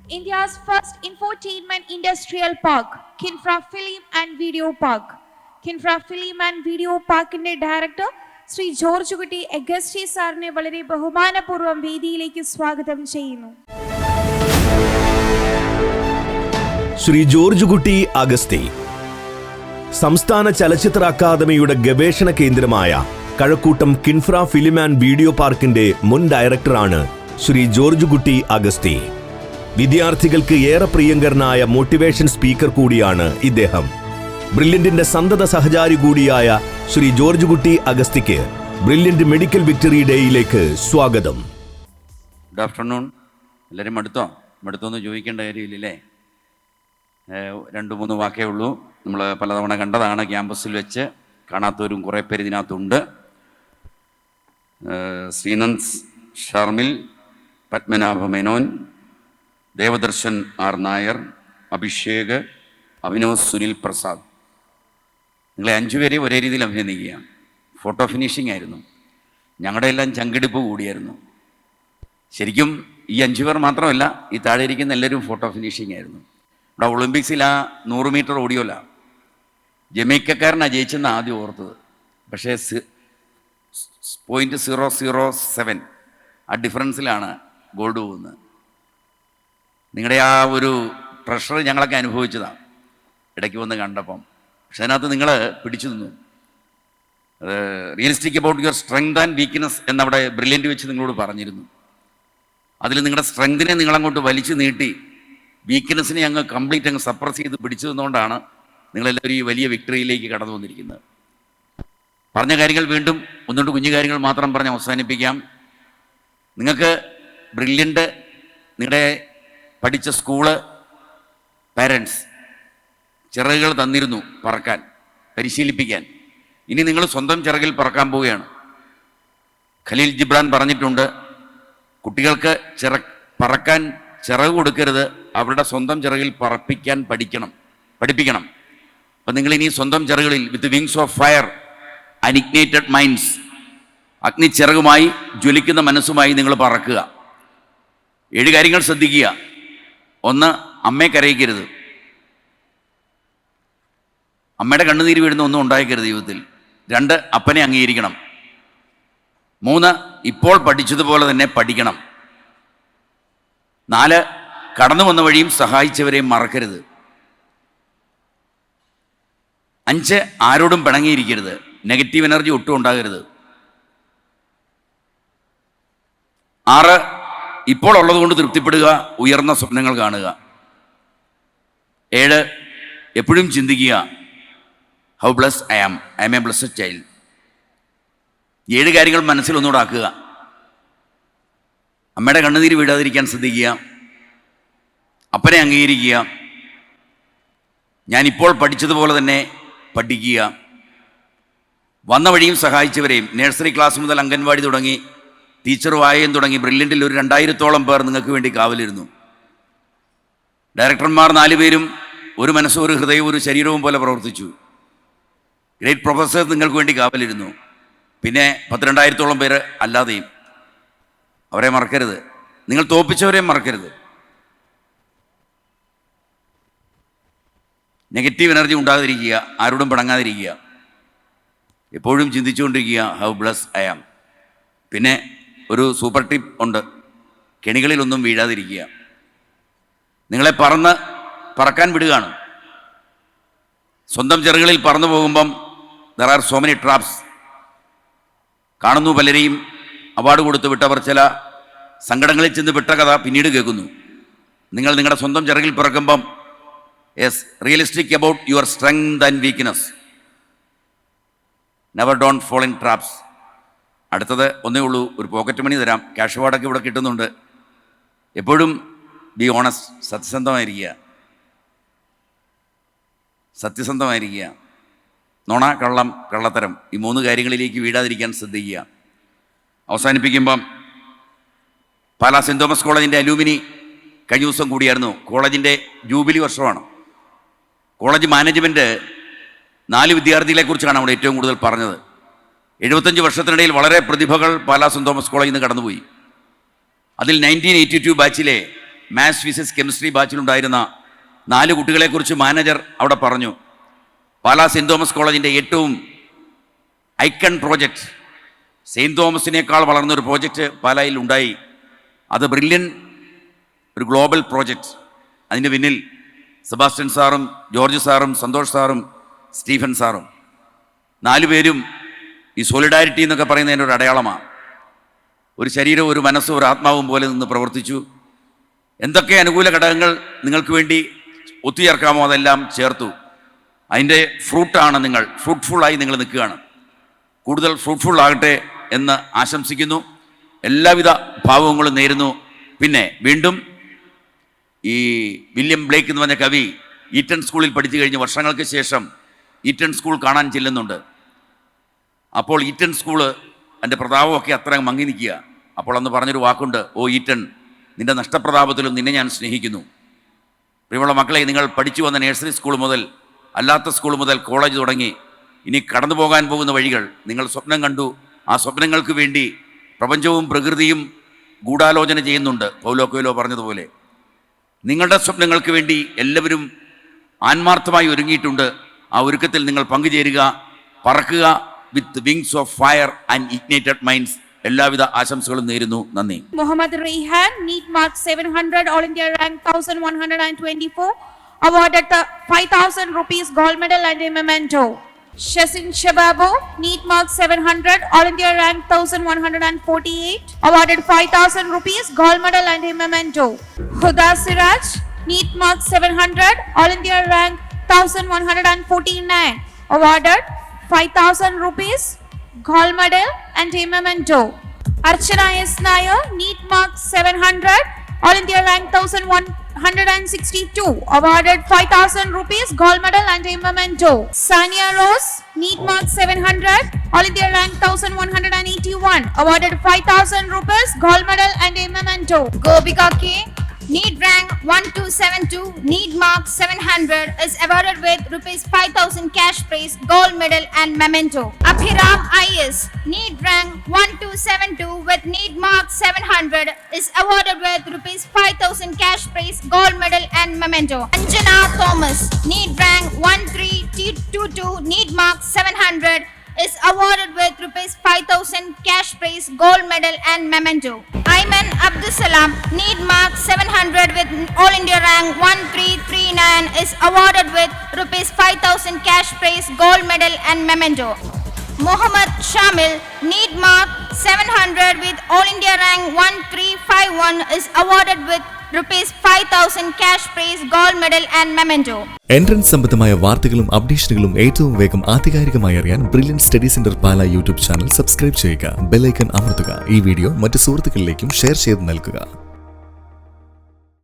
India's first infotainment industrial park, Kinfra Film and Video Park. Kinfra Film and Video Parkന്റെ director Shri George Kutty Augusty സാറിനെ വളരെ ബഹുമാനപൂർവ്വം വേദിയിലേക്ക് സ്വാഗതം ചെയ്യുന്നു. ശ്രീ ജോർജ് കുട്ടി അഗസ്റ്റി സംസ്ഥാന ചലച്ചിത്ര അക്കാദമിയുടെ ഗവേഷണ കേന്ദ്രമായ Kazhakoottam Kinfra film and video പാർക്കിന്റെ മുൻ ഡയറക്ടറാണ് ശ്രീ ജോർജ് കുട്ടി അഗസ്റ്റി. വിദ്യാർത്ഥികൾക്ക് ഏറെ പ്രിയങ്കരനായ മോട്ടിവേഷൻ സ്പീക്കർ കൂടിയാണ് ഇദ്ദേഹം. ബ്രില്യന്റിന്റെ സന്തത സഹചാരി കൂടിയായ ശ്രീ ജോർജ് കുട്ടി അഗസ്റ്റിക്ക് ബ്രില്യന്റ് മെഡിക്കൽ വിക്ടറി ഡേയിലേക്ക് സ്വാഗതം. Good afternoon. എല്ലാവരും മടുത്തോന്ന് ചോദിക്കേണ്ട കാര്യമില്ലേ? 2-3 വാക്കേ ഉള്ളൂ. നമ്മൾ പലതവണ കണ്ടതാണ് ക്യാമ്പസിൽ വെച്ച്, കാണാത്തവരും കുറേ പേര് ഇതിനകത്തുണ്ട്. ശ്രീനന്ദ് ഷർമിൽ, പത്മനാഭ മേനോൻ, ദേവദർശൻ ആർ നായർ, അഭിഷേക്, അഭിനവ് സുനിൽ പ്രസാദ്, നിങ്ങളെ 5 പേരെയും ഒരേ രീതിയിൽ അഭിനന്ദിക്കുക. ഫോട്ടോ ഫിനിഷിംഗ് ആയിരുന്നു. ഞങ്ങളുടെ എല്ലാം ചങ്കിടിപ്പ് കൂടിയായിരുന്നു. ശരിക്കും ഈ 5 പേർ മാത്രമല്ല, ഈ താഴെ ഇരിക്കുന്ന എല്ലാവരും ഫോട്ടോ ഫിനിഷിംഗ് ആയിരുന്നു. ഇവിടെ ഒളിമ്പിക്സിൽ ആ 100 മീറ്റർ ഓടിയോല ജമൈക്കക്കാരനാണ് ജയിച്ചെന്ന് ആദ്യം ഓർത്തത്. പക്ഷേ 0.007 ആ ഡിഫറൻസിലാണ് ഗോൾഡ് പോകുന്നത്. നിങ്ങളുടെ ആ ഒരു പ്രഷർ ഞങ്ങളൊക്കെ അനുഭവിച്ചതാണ് ഇടയ്ക്ക് വന്ന് കണ്ടപ്പം. പക്ഷെ അതിനകത്ത് നിങ്ങൾ പിടിച്ചു നിന്നു. Realistic about your strength and weakness എന്നവിടെ ബ്രില്യൻ്റ് വെച്ച് നിങ്ങളോട് പറഞ്ഞിരുന്നു. അതിൽ നിങ്ങളുടെ സ്ട്രെങ്തിനെ നിങ്ങളങ്ങോട്ട് വലിച്ചു നീട്ടി വീക്ക്നെസ്സിനെ അങ്ങ് കംപ്ലീറ്റ് അങ്ങ് സപ്രസ് ചെയ്ത് പിടിച്ചു നിന്നുകൊണ്ടാണ് നിങ്ങളെല്ലാവരും ഈ വലിയ വിക്ടറിയിലേക്ക് കടന്നു വന്നിരിക്കുന്നത്. പറഞ്ഞ കാര്യങ്ങൾ വീണ്ടും ഒന്നുകൊണ്ട് കുഞ്ഞു കാര്യങ്ങൾ മാത്രം പറഞ്ഞ് അവസാനിപ്പിക്കാം. നിങ്ങൾക്ക് ബ്രില്യൻ്റ്, നിങ്ങളുടെ പഠിച്ച സ്കൂള്, പാരൻസ് ചിറകുകൾ തന്നിരുന്നു പറക്കാൻ, പരിശീലിപ്പിക്കാൻ. ഇനി നിങ്ങൾ സ്വന്തം ചിറകിൽ പറക്കാൻ പോവുകയാണ്. ഖലീൽ ജിബ്രാൻ പറഞ്ഞിട്ടുണ്ട്, കുട്ടികൾക്ക് പറക്കാൻ ചിറക് കൊടുക്കരുത്, അവരുടെ സ്വന്തം ചിറകിൽ പറപ്പിക്കാൻ പഠിപ്പിക്കണം. അപ്പം നിങ്ങളിനി സ്വന്തം ചിറകുകളിൽ വിത്ത് വിങ്സ് ഓഫ് ഫയർ അനിഗ്നേറ്റഡ് മൈൻഡ്സ്, അഗ്നിച്ചിറകുമായി ജ്വലിക്കുന്ന മനസ്സുമായി നിങ്ങൾ പറക്കുക. 7 കാര്യങ്ങൾ ശ്രദ്ധിക്കുക. 1, അമ്മയെ കരയിക്കരുത്. അമ്മയുടെ കണ്ണുനീര് വീഴുന്ന ഒന്നും ഉണ്ടായിക്കരുത് ജീവിതത്തിൽ. 2, അപ്പനെ അംഗീകരിക്കണം. 3, ഇപ്പോൾ പഠിച്ചതുപോലെ തന്നെ പഠിക്കണം. 4, കടന്നു വന്ന വഴിയും സഹായിച്ചവരെയും മറക്കരുത്. 5, ആരോടും പിണങ്ങിയിരിക്കരുത്. നെഗറ്റീവ് എനർജി ഒട്ടും ഉണ്ടാകരുത്. 6, ഇപ്പോൾ ഉള്ളതുകൊണ്ട് തൃപ്തിപ്പെടുക, ഉയർന്ന സ്വപ്നങ്ങൾ കാണുക. 7, എപ്പോഴും ചിന്തിക്കുക, how bless I am a blessed child. 7 കാര്യങ്ങൾ മനസ്സിലൊന്നുകൂടെ ആക്കുക. അമ്മയുടെ കണ്ണുനീര് വീഴാതിരിക്കാൻ ശ്രദ്ധിക്കുക. അപ്പനെ അംഗീകരിക്കുക. ഞാനിപ്പോൾ പഠിച്ചതുപോലെ തന്നെ പഠിക്കുക. വന്ന വഴിയും സഹായിച്ചവരെയും, നഴ്സറി ക്ലാസ് മുതൽ അംഗൻവാടി തുടങ്ങി ടീച്ചറും ആയേയും തുടങ്ങി ബ്രില്യൻറ്റിൽ ഒരു 2000-ഓളം പേർ നിങ്ങൾക്ക് വേണ്ടി കാവലിരുന്നു. ഡയറക്ടർമാർ 4 പേരും ഒരു മനസ്സും ഒരു ഹൃദയവും ഒരു ശരീരവും പോലെ പ്രവർത്തിച്ചു. ഗ്രേറ്റ് പ്രൊഫസേഴ്സ് നിങ്ങൾക്ക് വേണ്ടി കാവലിരുന്നു. പിന്നെ 12,000-ഓളം പേര് അല്ലാതെയും. അവരെ മറക്കരുത്. നിങ്ങൾ തോൽപ്പിച്ചവരെയും മറക്കരുത്. നെഗറ്റീവ് എനർജി ഉണ്ടാകാതിരിക്കുക, ആരോടും പിണങ്ങാതിരിക്കുക, എപ്പോഴും ചിന്തിച്ചുകൊണ്ടിരിക്കുക, ഹൗ ബ്ലസ് ഐ ആം. പിന്നെ ഒരു സൂപ്പർ ടിപ്പ് ഉണ്ട്, കെണികളിലൊന്നും വീഴാതിരിക്കുക. നിങ്ങളെ പറക്കാൻ വിടുകയാണ്. സ്വന്തം ചിറകുകളിൽ പറന്നു പോകുമ്പം there are so many traps. കാണുന്നു പലരെയും അവാർഡ് കൊടുത്ത് വിട്ടവർ ചില സങ്കടങ്ങളിൽ ചെന്ന് വിട്ട കഥ പിന്നീട് കേൾക്കുന്നു. നിങ്ങൾ നിങ്ങളുടെ സ്വന്തം ചിറകിൽ പിറക്കുമ്പം yes, realistic about your strength and weakness. Never don't fall in traps. അടുത്തത് ഒന്നേ ഉള്ളൂ, ഒരു പോക്കറ്റ് മണി തരാം. ക്യാഷ് അവാർഡൊക്കെ ഇവിടെ കിട്ടുന്നുണ്ട്. എപ്പോഴും ബി ഓണസ്റ്റ്, സത്യസന്ധമായിരിക്കുക. നുണ, കള്ളം, കള്ളത്തരം, ഈ 3 കാര്യങ്ങളിലേക്ക് വീഴാതിരിക്കാൻ ശ്രദ്ധിക്കുക. അവസാനിപ്പിക്കുമ്പം പാലാ സെൻറ് തോമസ് കോളേജിൻ്റെ അലൂമിനി കഴിഞ്ഞ ദിവസം കൂടിയായിരുന്നു. കോളേജിൻ്റെ ജൂബിലി വർഷമാണ്. കോളേജ് മാനേജ്മെൻറ്റ് 4 വിദ്യാർത്ഥികളെക്കുറിച്ചാണ് അവിടെ ഏറ്റവും കൂടുതൽ പറഞ്ഞത്. 75 വർഷത്തിനിടയിൽ വളരെ പ്രതിഭകൾ പാലാ സെൻറ് തോമസ് കോളേജിൽ നിന്ന് കടന്നുപോയി. അതിൽ 1982 ബാച്ചിലെ മാത്സ് ഫിസിക്സ് കെമിസ്ട്രി ബാച്ചിലുണ്ടായിരുന്ന 4 കുട്ടികളെക്കുറിച്ച് മാനേജർ അവിടെ പറഞ്ഞു. പാലാ സെൻറ് തോമസ് കോളേജിൻ്റെ ഏറ്റവും ഐക്കൺ പ്രോജക്റ്റ്, സെയിൻറ്റ് തോമസിനേക്കാൾ വളർന്നൊരു പ്രോജക്റ്റ് പാലായിൽ ഉണ്ടായി. അത് ബ്രില്യൻ, ഒരു ഗ്ലോബൽ പ്രോജക്റ്റ്. അതിൻ്റെ പിന്നിൽ സെബാസ്റ്റ്യൻ സാറും ജോർജ് സാറും സന്തോഷ് സാറും സ്റ്റീഫൻ സാറും 4 പേരും ഈ സോളിഡാരിറ്റി എന്നൊക്കെ പറയുന്നതിൻ്റെ ഒരു അടയാളമാണ്. ഒരു ശരീരവും ഒരു മനസ്സും ഒരു ആത്മാവും പോലെ നിന്ന് പ്രവർത്തിച്ചു. എന്തൊക്കെ അനുകൂല ഘടകങ്ങൾ നിങ്ങൾക്ക് വേണ്ടി ഒത്തുചേർക്കാമോ അതെല്ലാം ചേർത്തു. അതിൻ്റെ ഫ്രൂട്ടാണ് നിങ്ങൾ, ഫ്രൂട്ട്ഫുള്ളായി നിങ്ങൾ നിൽക്കുകയാണ്. കൂടുതൽ ഫ്രൂട്ട്ഫുൾ ആകട്ടെ എന്ന് ആശംസിക്കുന്നു. എല്ലാവിധ ഭാവങ്ങളും നേരുന്നു. പിന്നെ വീണ്ടും ഈ വില്യം ബ്ലേക്ക് എന്ന് പറഞ്ഞ കവി ഈറ്റൺ സ്കൂളിൽ പഠിച്ചു കഴിഞ്ഞ് വർഷങ്ങൾക്ക് ശേഷം ഈറ്റൺ സ്കൂൾ കാണാൻ ചെല്ലുന്നുണ്ട്. അപ്പോൾ ഈറ്റൺ സ്കൂള് എൻ്റെ പ്രതാപമൊക്കെ അത്ര മങ്ങി നിൽക്കുക. അപ്പോൾ അന്ന് പറഞ്ഞൊരു വാക്കുണ്ട്, ഓ ഈറ്റൺ, നിൻ്റെ നഷ്ടപ്രതാപത്തിലും നിന്നെ ഞാൻ സ്നേഹിക്കുന്നു. പ്രിയമുള്ള മക്കളെ, നിങ്ങൾ പഠിച്ചു വന്ന നഴ്സറി സ്കൂൾ മുതൽ അല്ലാത്ത സ്കൂൾ മുതൽ കോളേജ് തുടങ്ങി ഇനി കടന്നു പോകാൻ പോകുന്ന വഴികൾ നിങ്ങൾ സ്വപ്നം കണ്ടു. ആ സ്വപ്നങ്ങൾക്ക് വേണ്ടി പ്രപഞ്ചവും പ്രകൃതിയും ഗൂഢാലോചന ചെയ്യുന്നുണ്ട്. പൗലോ കൊയ്ലോ പറഞ്ഞതുപോലെ നിങ്ങളുടെ സ്വപ്നങ്ങൾക്ക് വേണ്ടി എല്ലാവരും ആത്മാർത്ഥമായി ഒരുങ്ങിയിട്ടുണ്ട്. ആ ഒരുക്കത്തിൽ നിങ്ങൾ പങ്കുചേരുക, പറക്കുക with wings of fire and ignited minds. എല്ലാവിധ ആശംസകളും നേരുന്നു. നന്ദി. Muhammad Rehan, NEET mark 700, All India rank 1124, awarded the 5,000 rupees gold medal and a memento. Shasin Shababo, NEET mark 700, All India rank 1148, awarded 5,000 rupees gold medal and a memento. Huda Siraj, NEET mark 700, All India rank 1149, awarded 5,000 rupees gold medal and a memento. Archana S. Nair, NEET mark 700, All India rank 1162, awarded 5,000 rupees gold medal and a memento. Sania Rose, NEET mark 700, All India rank 1181, awarded 5,000 rupees gold medal and a memento. Gopika K, NEET rank 1272, NEET mark 700 is awarded with rupees 5,000 cash prize, gold medal and memento. Abhiram IS, NEET rank 1272 with NEET mark 700 is awarded with rupees 5,000 cash prize, gold medal and memento. Anjana Thomas, NEET rank 1322, NEET mark 700 is awarded with rupees 5,000 cash prize, gold medal and memento. Ayman Abdusalam, NEET mark 700 with All India rank 1339 is awarded with rupees 5,000 cash prize, gold medal and memento. Mohammad Shamil, NEET mark 700 with All India rank 1351 is awarded with rupees 5,000 cash prize, gold medal and memento. Entrance സംബന്ധമായ വാർത്തകളും അപ്ഡേഷനുകളും ഏറ്റവും വേഗം ആധികാരികമായി അറിയാൻ brilliant study centre പാല YouTube channel subscribe ചെയ്യുക. Bell icon അമർത്തുക. ഈ video മറ്റു സുഹൃത്തുക്കളിലേക്കും ഷെയർ ചെയ്ത് നൽകുക.